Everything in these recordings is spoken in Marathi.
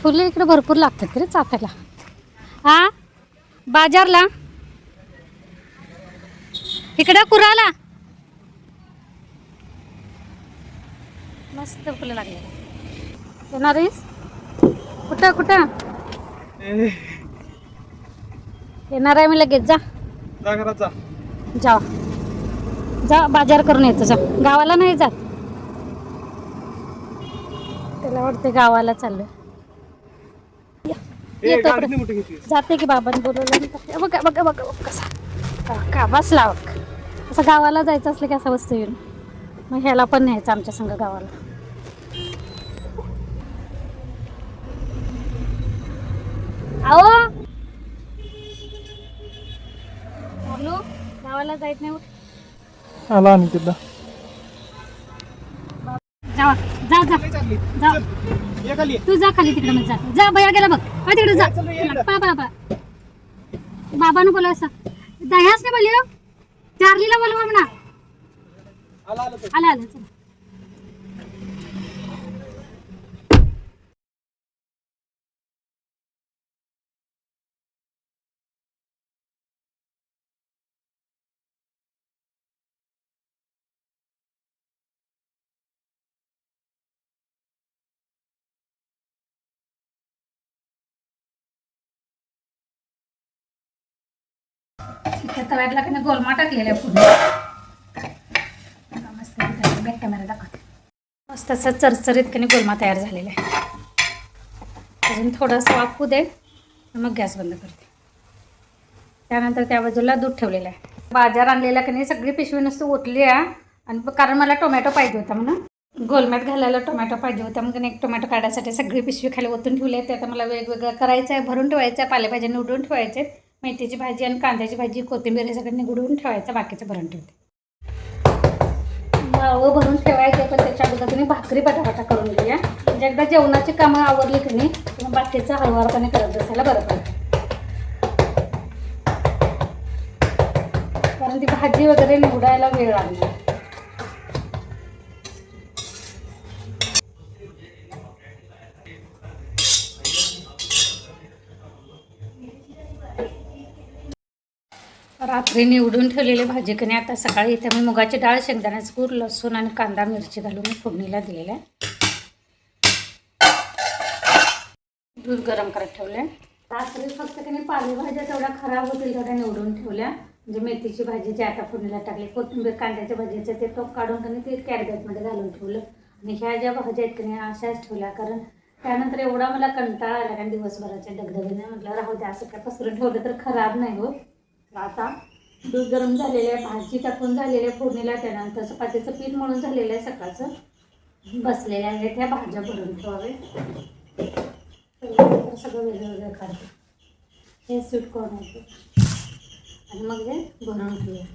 फुलं इकडे भरपूर लागतात रे चाफ्याला. हा बाजारला इकडं कुराला मस्त फुलं लागले. येणार आहेस? कुठं कुठं येणार आहे मी लगेच. जा जा जा बाजार करून येतो. जा गावाला नाही जात. त्याला वाटते गावाला चाललोय. जाते की बाबांनी बोलवलं. बघा बघा बघा कसा का बसला बघ. असं गावाला जायचं असलं की असं बसतो येऊन. मग ह्याला पण न्यायचं आमच्या संग गावाला. अहो हॅलो गावाला जायत नाही. आला आणि तिथं जा जा जा जा तू जा खाली तिकडे. मग जा जा भैया गेला बघ. तिकडे जा बाबा बाबानं बोला असं दह्याच नाही बोलले. चार्लीला बोलवा म्हणा. आला आलं चला. तव्यातला की गोलमा टाकलेला पूर्ण. मस्त बॅक कॅमेरा दाखवते. मस्त असं चरचरीत की गोलमा तयार झालेला आहे. अजून थोडंसं वाफू दे मग गॅस बंद करते. त्यानंतर त्या बाजूला दूध ठेवलेलं आहे. बाजार आणलेला की नाही सगळी पिशवी नुसतं ओतली आहे. आणि कारण मला टोमॅटो पाहिजे होता म्हणून गोलम्यात घालायला टोमॅटो पाहिजे होता. मग एक टोमॅटो काढायसाठी सगळी पिशवी खाली ओतून ठेवली आहे. ते आता मला वेगवेगळं करायचं आहे. भरून ठेवायचं आहे. पालेभाज्या निवडून ठेवायचे. मेथीची भाजी आणि कांद्याची भाजी कोथिंबीर हे सगळं निवडून ठेवायचं. बाकीचं भरून ठेवते. मावं भरून ठेवायचे पण त्याच्या अगोदर तुम्ही भाकरी पटापटा करून घेऊया. म्हणजे एकदा जेवणाची कामं आवरली की नाही किंवा बाकीचं हळूवारपणे करत बसायला बरं पडतं. कारण ती भाजी वगैरे निवडायला वेळ लागणार. रात्री निवडून ठेवलेली भाजी कणी आता सकाळी इथे मी मुगाची डाळ, शेंगदाण्याचं कूट, लसूण आणि कांदा मिरची घालून मी फोडणीला दिलेला आहे. दूध गरम करत ठेवलं आहे. रात्री फक्त कणी पालेभाज्या तेवढ्या खराब होतील तेवढ्या निवडून ठेवल्या. म्हणजे मेथीची भाजी जी आता फोडणीला टाकली, कोथिंबीर कांद्याच्या भाजीचं ते टोप काढून कणी ते कॅरीबॅगमध्ये घालून ठेवलं. आणि ह्या ज्या भाज्या आहेत कणी अशाच ठेवल्या. कारण त्यानंतर एवढा मला कंटाळा आला कारण दिवसभराच्या दगदगीने. म्हटलं राहू द्या असं काय पसरून ठेवलं तर खराब नाही होत. आता दूध गरम झालेलं आहे. भाजी टाकून झालेली आहे फोडणीला. त्यानंतर चपातीचं पीठ मळून झालेलं आहे सकाळचं. बसलेल्या आहेत ह्या भाज्या भरून ठेवावे. सगळं वेगळं काढते. हे स्वीट कॉर्न आहे आणि मग हे भरून ठेवूया.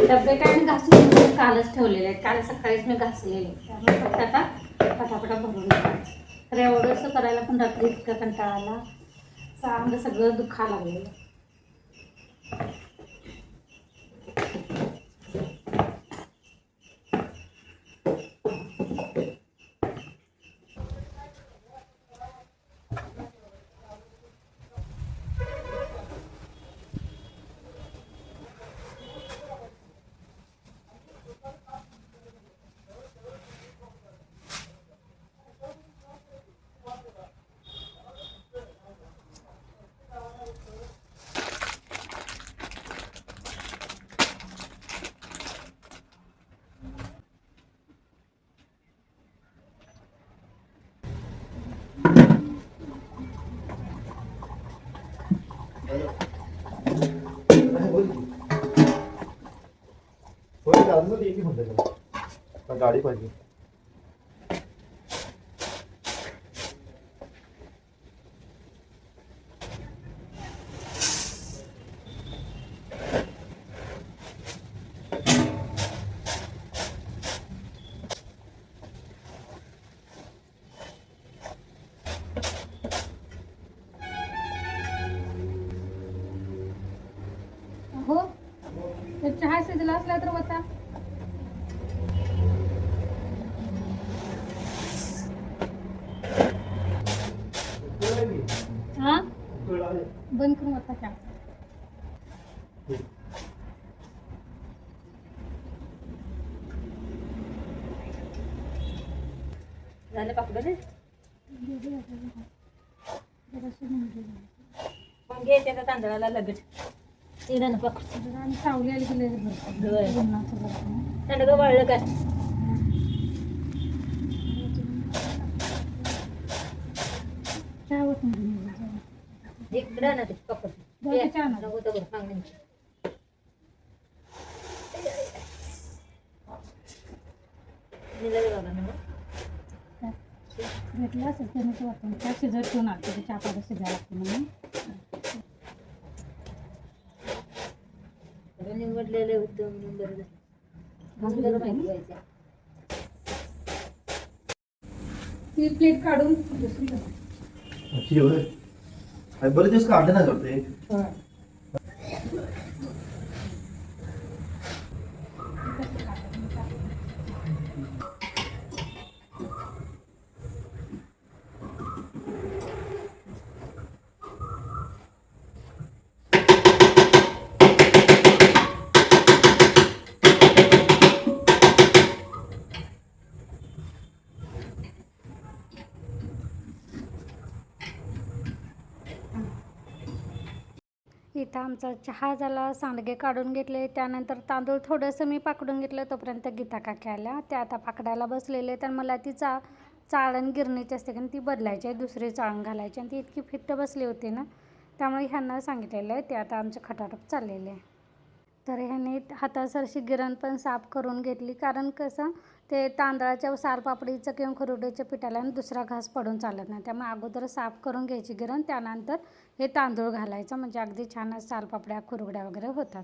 डबे काय मी घासून कालच ठेवलेले आहेत. काल सकाळीच मी घासलेले आहेत. त्यामुळे फक्त आता पटापटा भरून ठेवायचं. तर एवढंसं करायला पण रात्री इतकं कंटाळाला. चांगलं सगळं दुखा लागलेलं. गाडी पाहिजे. हो चहा शिजला असला तर होता. बंद करून आता काय झालं पापड मग घे त्या तांदळाला लगेच ते झालं पापड आणि सावली आली की लगेच भरतं. उन्हाचं भरतं. थंड वाळलं काय काय होत नाही. इकडं ना ते पापड बरं, चहा ना. नको तर मागण्यांची बाबा ना भेटलं असेल त्याने ते वाटतं त्या शिजत ठेवून आलं ते चहा पावडर शिजायला लागतं म्हणून. निवडलेलं होतं म्हणून बरं घालून झालं. दिलं माहिती ना. व्हायचं ती प्लेट काढून दुसरी घाल. अशी होय. आणि बरेच दिवस काढले नाही करते इथं आमचा चहा झाला, सांडगे काढून घेतले, त्यानंतर तांदूळ थोडंसं मी पाकडून घेतलं. तोपर्यंत गीता काकी आल्या. त्या आता पाकडायला बसलेले. तर मला ती चाळण गिरणीची असते कारण ती बदलायची आहे, दुसरी चाळण घालायची. आणि ती इतकी फिट्ट बसली होती ना, त्यामुळे ह्यांना सांगितलेलं आहे. ते आता आमच्या खटाटप चाललेले आहे. तर ह्याने हातासरशी गिरण पण साफ करून घेतली, कारण कसं ते तांदळाच्या सालपापडीचं किंवा खुरुड्याच्या पिठाला दुसरा घास पडून चालत नाही. त्यामुळे अगोदर साफ करून घ्यायची गिरण, त्यानंतर हे तांदूळ घालायचं, म्हणजे अगदी छान सालपापड्या खुरुड्या वगैरे होतात.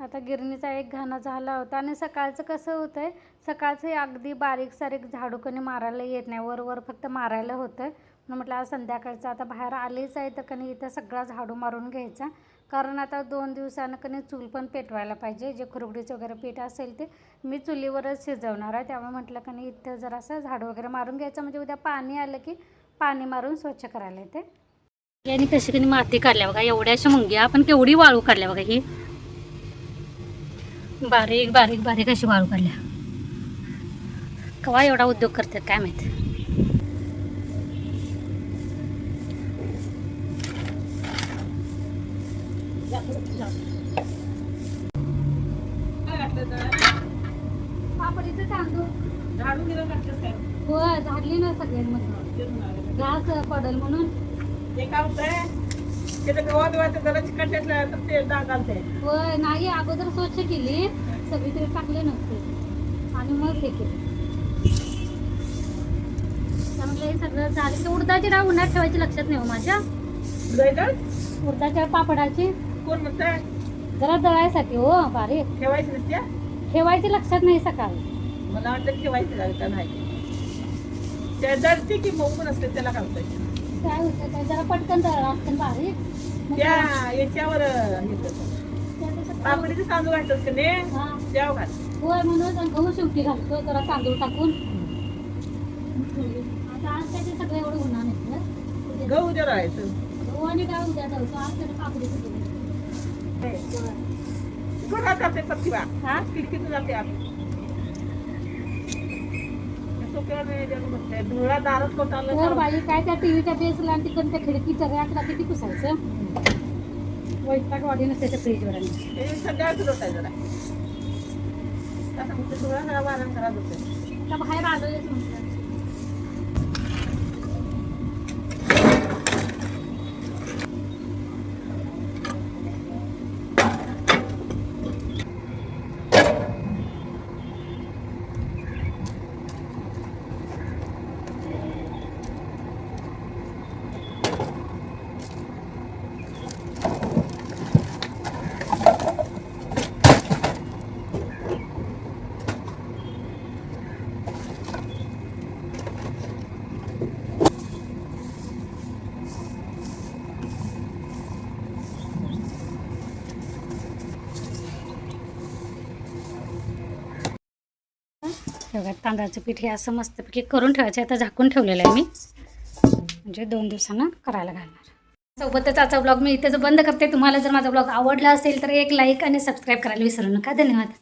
आता गिरणीचा एक घाणा झाला होता. आणि सकाळचं कसं होतं आहे, सकाळचं अगदी बारीक सारीक झाडू कोणी मारायला येत नाही, वर फक्त मारायला होतं. म्हणून म्हटलं आज संध्याकाळचं आता बाहेर आलीच आहे तर कणी इथं सगळा झाडू मारून घ्यायचा, कारण आता 2 दिवसानं कणी चूल पण पेटवायला पाहिजे. जे खुरगडीचं वगैरे पीठ असेल ते मी चुलीवरच शिजवणार आहे. त्यामुळे म्हटलं कणी इथं जरासं झाडू वगैरे मारून घ्यायचं, म्हणजे उद्या पाणी आलं की पाणी मारून स्वच्छ करायला येते. यांनी कशी कणी माती काढल्या बघा, एवढ्याशा मुंग्या आपण केवढी वाळू काढल्या बघा. ही बारीक बारीक बारीक अशी वाळू काढल्या. केव्हा एवढा उद्योग करतात काय माहिती. पापडीचं तांदूळ झाडून गेलं लागतं काय हो झाडली ना सगळ्यांमध्ये घास पडल म्हणून. ते काय होतंय ते तर गव्हा बिवाचं जरा चिकट घेतलं तर ते डाग घालते होय नाही, अगोदर स्वच्छ केली, सगळीकडे टाकले नव्हते आणि मग हे केले. त्यामुळे हे सगळं झालं की उडदाची डाळ उन्हात ठेवायची लक्षात नाही हो माझ्या. उडदाच्या पापडाची कोण म्हणतंय जरा दळायसाठी हो बारीक ठेवायची नसत्या ठेवायची लक्षात नाही सकाळी. मला वाटतं ठेवायची लागतं नाही त्या जडते की मऊ पण असते त्याला घालतोय काय होतं काय जरा पटकन दळा असतं बारीक. मग त्या याच्यावर पापडीचं तांदूळ घालतोस का नाही हा त्यावर घाल होय, म्हणून गहू शेवटी घालतो जरा तांदूळ टाकून. आता आज काय ते सगळं एवढं होणार नाही. गहू उद्या राहायचं गहू आणि डाळ उद्या दळतो, आज त्याला पापडीचं घरात जाते प्रतिभा हा खिडकीतून जाते आत धुळा दारात तर कोटाला बाई काय त्या टीव्हीच्या बेसला आणि तिकडून त्या खिडकीच्या रॅकला किती पुसायचं. वैताग वाढी नसते त्या फ्रीजवर. आणि संध्याकाळचं होत आहे जरा धुळा जरा आराम करा होते आता बाहेर आलोयच म्हटलं. बघा तांदळाचं पीठ हे असं मस्तपैकी करून ठेवायचं. आता झाकून ठेवलेलं आहे मी, म्हणजे 2 दिवसांना करायला घालणार. सोबतच आजचा ब्लॉग मी इथेच बंद करते. तुम्हाला जर माझा ब्लॉग आवडला असेल तर एक लाईक आणि सबस्क्राईब करायला विसरू नका. धन्यवाद.